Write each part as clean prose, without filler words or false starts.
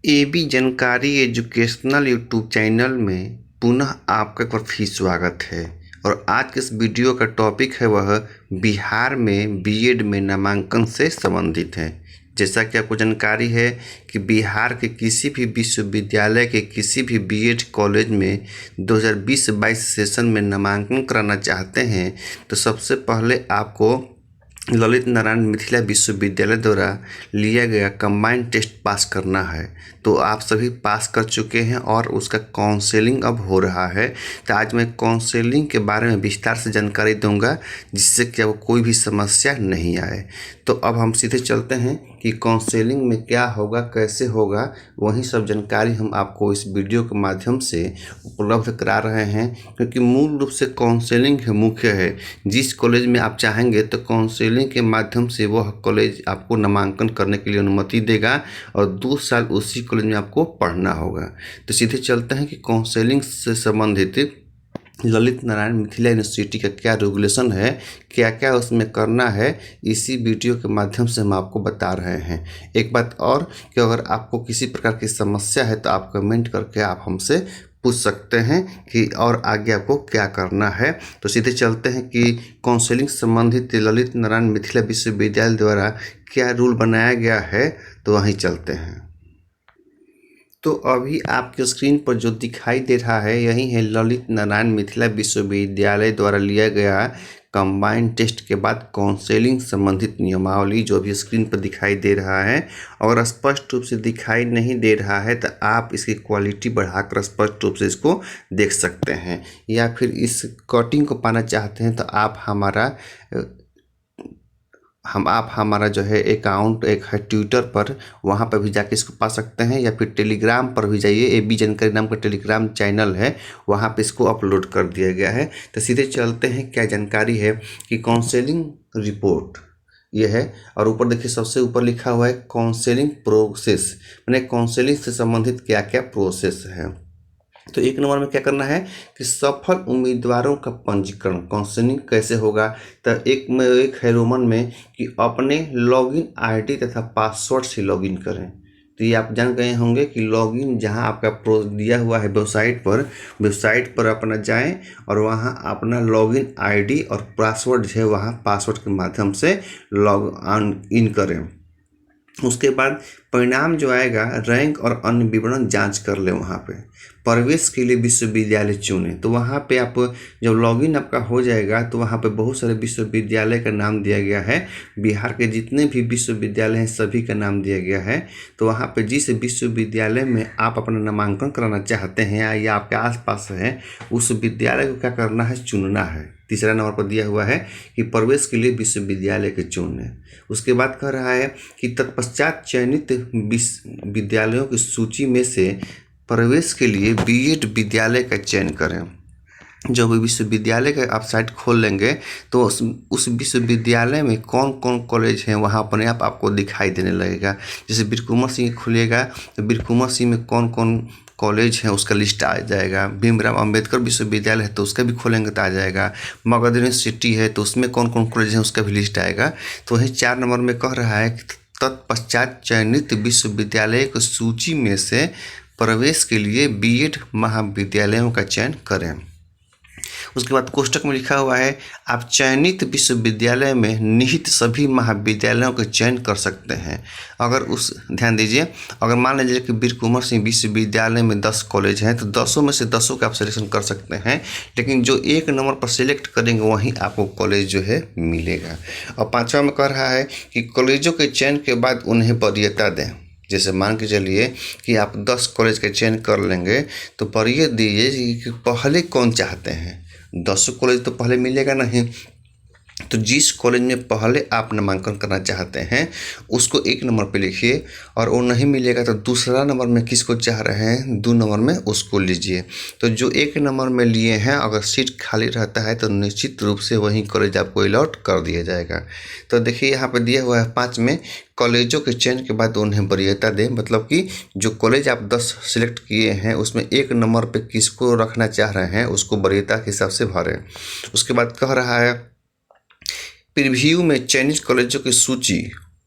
AB जानकारी educational YouTube channel में पुनः आपका एक बार फिर स्वागत है। और आज के इस वीडियो का टॉपिक है वह बिहार में बीएड में नामांकन से संबंधित है। जैसा कि आपको जानकारी है कि बिहार के किसी भी विश्वविद्यालय के किसी भी बीएड कॉलेज में 2020-22 सेशन में नामांकन कराना चाहते हैं तो सबसे पहले आपको ललित नारायण मिथिला विश्वविद्यालय द्वारा लिया गया कंबाइंड टेस्ट पास करना है। तो आप सभी पास कर चुके हैं और उसका काउंसलिंग अब हो रहा है। तो आज मैं काउंसलिंग के बारे में विस्तार से जानकारी दूंगा जिससे कि अब कोई भी समस्या नहीं आए। तो अब हम सीधे चलते हैं कि काउंसलिंग में क्या होगा, कैसे होगा, वही सब जानकारी हम आपको इस वीडियो के माध्यम से उपलब्ध करा रहे हैं। क्योंकि मूल रूप से काउंसलिंग मुख्य है। जिस कॉलेज में आप चाहेंगे तो काउंसलिंग के माध्यम से वह कॉलेज आपको नामांकन करने के लिए अनुमति देगा और 2 साल उसी कॉलेज में आपको पढ़ना होगा। तो सीधे चलते हैं कि काउंसलिंग से संबंधित ललित नारायण मिथिला यूनिवर्सिटी का क्या रेगुलेशन है, क्या क्या उसमें करना है, इसी वीडियो के माध्यम से हम आपको बता रहे हैं। एक बात और कि अगर आपको किसी प्रकार की समस्या है तो आप कमेंट करके आप हमसे पूछ सकते हैं कि और आगे आपको क्या करना है। तो सीधे चलते हैं कि काउंसलिंग संबंधित ललित नारायण मिथिला विश्वविद्यालय द्वारा क्या रूल बनाया गया है, तो वहीं चलते हैं। तो अभी आपके स्क्रीन पर जो दिखाई दे रहा है यही है ललित नारायण मिथिला विश्वविद्यालय द्वारा लिया गया कंबाइंड टेस्ट के बाद काउंसलिंग संबंधित नियमावली, जो भी स्क्रीन पर दिखाई दे रहा है। अगर स्पष्ट रूप से दिखाई नहीं दे रहा है तो आप इसकी क्वालिटी बढ़ाकर स्पष्ट रूप से इसको देख सकते हैं, या फिर इस कटिंग को पाना चाहते हैं तो आप हमारा जो है अकाउंट एक है ट्विटर पर, वहाँ पर भी जाके इसको पा सकते हैं, या फिर टेलीग्राम पर भी जाइए। एबी जानकारी नाम का टेलीग्राम चैनल है, वहाँ पे इसको अपलोड कर दिया गया है। तो सीधे चलते हैं क्या जानकारी है कि काउंसलिंग रिपोर्ट ये है। और ऊपर देखिए सबसे ऊपर लिखा हुआ है काउंसलिंग प्रोसेस, मैंने काउंसलिंग से संबंधित क्या क्या प्रोसेस है। तो 1 नंबर में क्या करना है कि सफल उम्मीदवारों का पंजीकरण। काउंसलिंग कैसे होगा, तो एक है रोमन में कि अपने लॉगिन आईडी तथा पासवर्ड से लॉगिन करें। तो ये आप जान गए होंगे कि लॉगिन जहां आपका प्रो दिया हुआ है वेबसाइट पर अपना जाएं और वहां अपना लॉगिन आईडी और पासवर्ड है वहां पासवर्ड के माध्यम से लॉग इन करें। उसके बाद परिणाम जो आएगा रैंक और अन्य विवरण जांच कर ले। वहाँ पे प्रवेश के लिए विश्वविद्यालय चुने, तो वहाँ पे आप जब लॉगिन आपका हो जाएगा तो वहाँ पे बहुत सारे विश्वविद्यालय का नाम दिया गया है। बिहार के जितने भी विश्वविद्यालय हैं सभी का नाम दिया गया है। तो वहाँ पे जिस विश्वविद्यालय में आप अपना नामांकन कराना चाहते हैं या आपके आसपास है उस विद्यालय को क्या करना है, चुनना है। तीसरा नंबर पर दिया हुआ है कि प्रवेश के लिए विश्वविद्यालय के चुने। उसके बाद कह रहा है कि तत्पश्चात चयनित विद्यालयों की सूची में से प्रवेश के लिए बीएड विद्यालय का चयन करें। जब विश्वविद्यालय का आप साइट खोल लेंगे तो उस विश्वविद्यालय में कौन कौन कॉलेज हैं वहाँ अपने आप आपको दिखाई देने लगेगा। जैसे बीर कुंवर सिंह खुलेगा तो बीर कुंवर सिंह में कौन कौन कॉलेज है उसका लिस्ट आ जाएगा। भीमराव अंबेडकर विश्वविद्यालय है तो उसका भी खोलेंगे तो आ जाएगा। मगध यूनिवर्सिटी है तो उसमें कौन कौन कॉलेज है उसका भी लिस्ट आएगा। तो वही 4 नंबर में कह रहा है कि तत्पश्चात चयनित विश्वविद्यालय की सूची में से प्रवेश के लिए बीएड महाविद्यालयों का चयन करें। उसके बाद कोष्टक में लिखा हुआ है आप चयनित विश्वविद्यालय में निहित सभी महाविद्यालयों का चयन कर सकते हैं। ध्यान दीजिए, अगर मान लीजिए कि बीर कुंवर सिंह विश्वविद्यालय में 10 कॉलेज हैं तो 10 में से 10 का आप सिलेक्शन कर सकते हैं, लेकिन जो 1 नंबर पर सिलेक्ट करेंगे वहीं आपको कॉलेज जो है मिलेगा। और 5वां में कह रहा है कि कॉलेजों के चयन के बाद उन्हें वरीयता दें। जैसे मान के चलिए कि आप 10 कॉलेज का चयन कर लेंगे तो वरीयता दीजिए कि पहले कौन चाहते हैं। 10 कॉलेज तो पहले मिलेगा नहीं, तो जिस कॉलेज में पहले आप नामांकन करना चाहते हैं उसको 1 नंबर पे लिखिए, और वो नहीं मिलेगा तो दूसरा नंबर में किसको चाह रहे हैं 2 नंबर में उसको लीजिए। तो जो 1 नंबर में लिए हैं अगर सीट खाली रहता है तो निश्चित रूप से वही कॉलेज आपको अलॉट कर दिया जाएगा। तो देखिए यहाँ पे दिया हुआ है 5 में कॉलेजों के चयन के बाद उन्हें वरीयता दें, मतलब कि जो कॉलेज आप 10 सिलेक्ट किए हैं उसमें 1 नंबर पे किसको रखना चाह रहे हैं उसको वरीयता के हिसाब से भरें। उसके बाद कह रहा है प्रीव्यू में चयनित कॉलेजों की सूची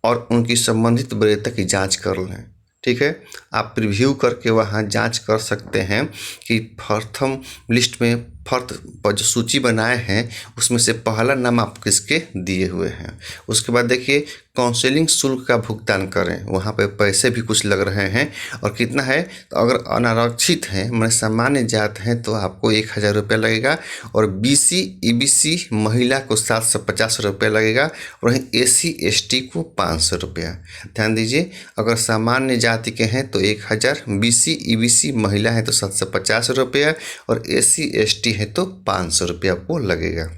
और उनकी संबंधित वरीयता की जांच कर लें। ठीक है, आप प्रीव्यू करके वहाँ जांच कर सकते हैं कि प्रथम लिस्ट में पर जो सूची बनाए हैं उसमें से पहला नाम आप किसके दिए हुए हैं। उसके बाद देखिए काउंसलिंग शुल्क का भुगतान करें, वहाँ पे पैसे भी कुछ लग रहे हैं और कितना है। तो अगर अनारक्षित हैं मैंने सामान्य जात हैं तो आपको 1000 रुपया लगेगा, और BC EBC महिला को 750 रुपया लगेगा, और वहीं SC ST को 500 रुपया। ध्यान दीजिए, अगर सामान्य जाति के हैं तो 1000, BC EBC महिला है तो 750 रुपया, और SC ST है तो 500 रुपया आपको लगेगा।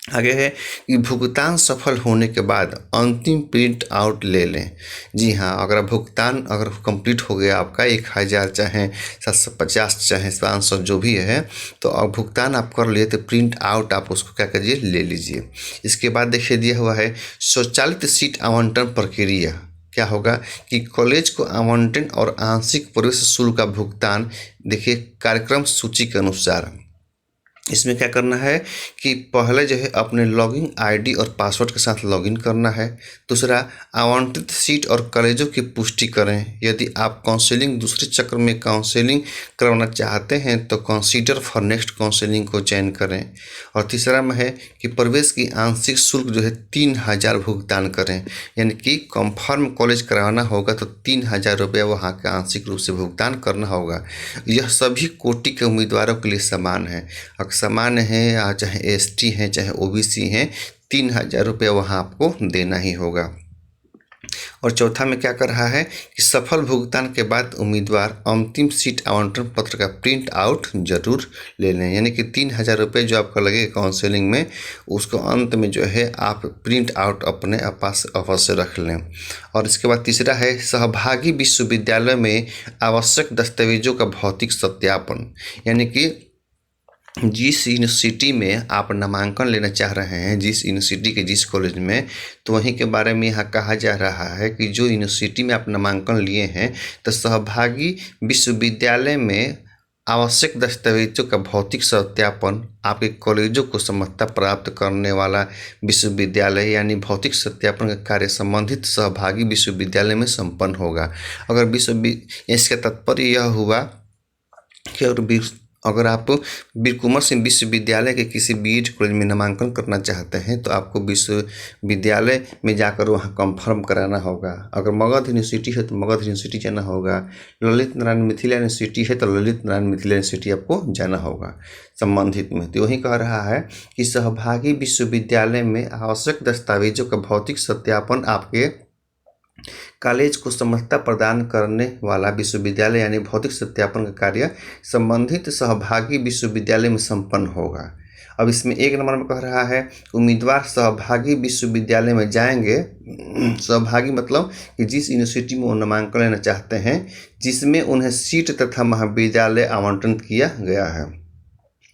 आगे है कि भुगतान सफल होने के बाद अंतिम प्रिंट आउट ले लें। जी हाँ, अगर भुगतान अगर कंप्लीट हो गया आपका 1000 चाहे 750 चाहे 500 जो भी है, तो अब भुगतान आप कर लिए तो प्रिंट आउट आप उसको क्या कीजिए, ले लीजिए। इसके बाद देखिए दिया हुआ है स्वचालित सीट आवंटन प्रक्रिया। क्या होगा कि कॉलेज को आवंटन और आंशिक प्रवेश शुल्क का भुगतान देखिए कार्यक्रम सूची के अनुसार। इसमें क्या करना है कि पहले जो है अपने लॉगिन आईडी और पासवर्ड के साथ लॉगिन करना है। दूसरा, आवंटित सीट और कॉलेजों की पुष्टि करें। यदि आप काउंसलिंग दूसरे चक्र में काउंसलिंग करवाना चाहते हैं तो कंसीडर फॉर नेक्स्ट काउंसलिंग को चयन करें। और तीसरा में है कि प्रवेश की आंशिक शुल्क जो है 3000 भुगतान करें, यानी कि कंफर्म कॉलेज कराना होगा तो 3000 रुपया वहाँ के आंशिक रूप से भुगतान करना होगा। यह सभी कोटि के उम्मीदवारों के लिए समान है, सामान्य है या चाहे ST हैं चाहे OBC हैं, 3000 रुपया वहाँ आपको देना ही होगा। और चौथा में क्या कर रहा है कि सफल भुगतान के बाद उम्मीदवार अंतिम सीट आवंटन पत्र का प्रिंट आउट जरूर ले लें, यानी कि 3000 रुपये जो आपका लगेगा काउंसलिंग में, उसको अंत में जो है आप प्रिंट आउट अपने पास अवश्य रख लें। और इसके बाद तीसरा है सहभागी विश्वविद्यालय में आवश्यक दस्तावेजों का भौतिक सत्यापन, यानी कि जिस यूनिवर्सिटी में आप नामांकन लेना चाह रहे हैं, जिस यूनिवर्सिटी के जिस कॉलेज में, तो वहीं के बारे में यहाँ कहा जा रहा है कि जो यूनिवर्सिटी में आप नामांकन लिए हैं तो सहभागी विश्वविद्यालय में आवश्यक दस्तावेजों का भौतिक सत्यापन आपके कॉलेजों को समर्थता प्राप्त करने वाला विश्वविद्यालय यानी भौतिक सत्यापन का कार्य संबंधित सहभागी विश्वविद्यालय में संपन्न होगा। अगर इसका तात्पर्य यह हुआ कि अगर आप वीर कुंवर सिंह विश्वविद्यालय के किसी BEd कॉलेज में नामांकन करना चाहते हैं तो आपको विश्वविद्यालय में जाकर वहाँ कंफर्म कराना होगा। अगर मगध यूनिवर्सिटी है तो मगध यूनिवर्सिटी जाना होगा, ललित नारायण मिथिला यूनिवर्सिटी है तो ललित नारायण मिथिला यूनिवर्सिटी आपको जाना होगा संबंधित में। तो वही कह रहा है कि सहभागी विश्वविद्यालय में आवश्यक दस्तावेजों का भौतिक सत्यापन आपके कॉलेज को समर्थता प्रदान करने वाला विश्वविद्यालय यानी भौतिक सत्यापन का कार्य संबंधित सहभागी विश्वविद्यालय में संपन्न होगा। अब इसमें 1 नंबर में कह रहा है उम्मीदवार सहभागी विश्वविद्यालय में जाएंगे। सहभागी मतलब कि जिस यूनिवर्सिटी में वो नामांकन लेना चाहते हैं जिसमें उन्हें सीट तथा महाविद्यालय आवंटन किया गया है।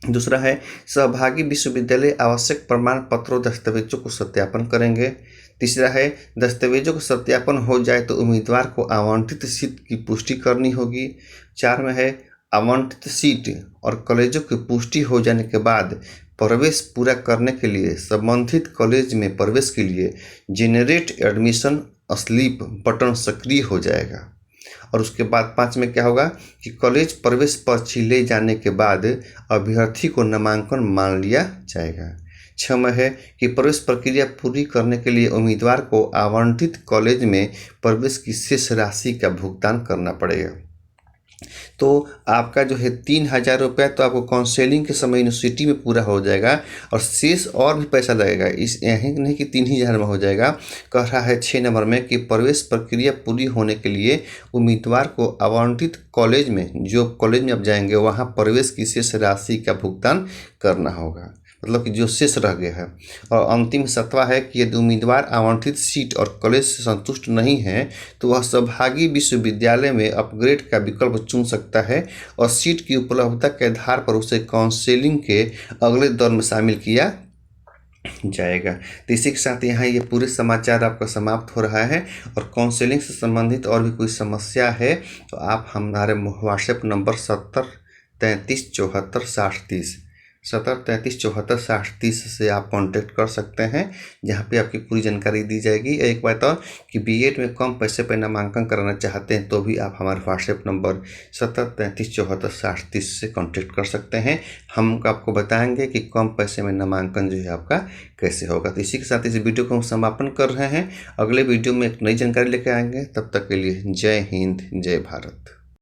दूसरा है सहभागी विश्वविद्यालय आवश्यक प्रमाण पत्रों दस्तावेजों को सत्यापन करेंगे। तीसरा है दस्तावेजों का सत्यापन हो जाए तो उम्मीदवार को आवंटित सीट की पुष्टि करनी होगी। 4 में है आवंटित सीट और कॉलेजों की पुष्टि हो जाने के बाद प्रवेश पूरा करने के लिए संबंधित कॉलेज में प्रवेश के लिए जेनरेट एडमिशन स्लिप बटन सक्रिय हो जाएगा। और उसके बाद 5 में क्या होगा कि कॉलेज प्रवेश पर्ची ले जाने के बाद अभ्यर्थी को नामांकन मान लिया जाएगा। 6 में है कि प्रवेश प्रक्रिया पूरी करने के लिए उम्मीदवार को आवंटित कॉलेज में प्रवेश की शेष राशि का भुगतान करना पड़ेगा। तो आपका जो है 3000 रुपया तो आपको काउंसलिंग के समय यूनिवर्सिटी में पूरा हो जाएगा और शेष और भी पैसा लगेगा। इस यही नहीं कि 3000 में हो जाएगा। कह रहा है 6 नंबर में कि प्रवेश प्रक्रिया पूरी होने के लिए उम्मीदवार को आवंटित कॉलेज में जो कॉलेज में आप जाएंगे वहाँ प्रवेश की शेष राशि का भुगतान करना होगा, मतलब कि जो शेष रह गया है। और अंतिम 7वां है कि यदि उम्मीदवार आवंटित सीट और कॉलेज से संतुष्ट नहीं है तो वह सहभागी विश्वविद्यालय में अपग्रेड का विकल्प चुन सकता है और सीट की उपलब्धता के आधार पर उसे काउंसलिंग के अगले दौर में शामिल किया जाएगा। तो इसी के साथ यहाँ ये पूरे समाचार आपका समाप्त हो रहा है। और काउंसलिंग से संबंधित और भी कोई समस्या है तो आप हमारे व्हाट्सएप नंबर 70 33 74 60 30 70 33 74 60 30 से आप कांटेक्ट कर सकते हैं, जहां पे आपकी पूरी जानकारी दी जाएगी। एक बात और कि बीएड में कम पैसे पर नामांकन कराना चाहते हैं तो भी आप हमारे व्हाट्सएप नंबर 70 33 74 60 30 से कांटेक्ट कर सकते हैं। हम आपको बताएंगे कि कम पैसे में नामांकन जो है आपका कैसे होगा। तो इसी के साथ इस वीडियो को हम समापन कर रहे हैं। अगले वीडियो में एक नई जानकारी लेकर आएंगे। तब तक के लिए जय हिंद, जय भारत।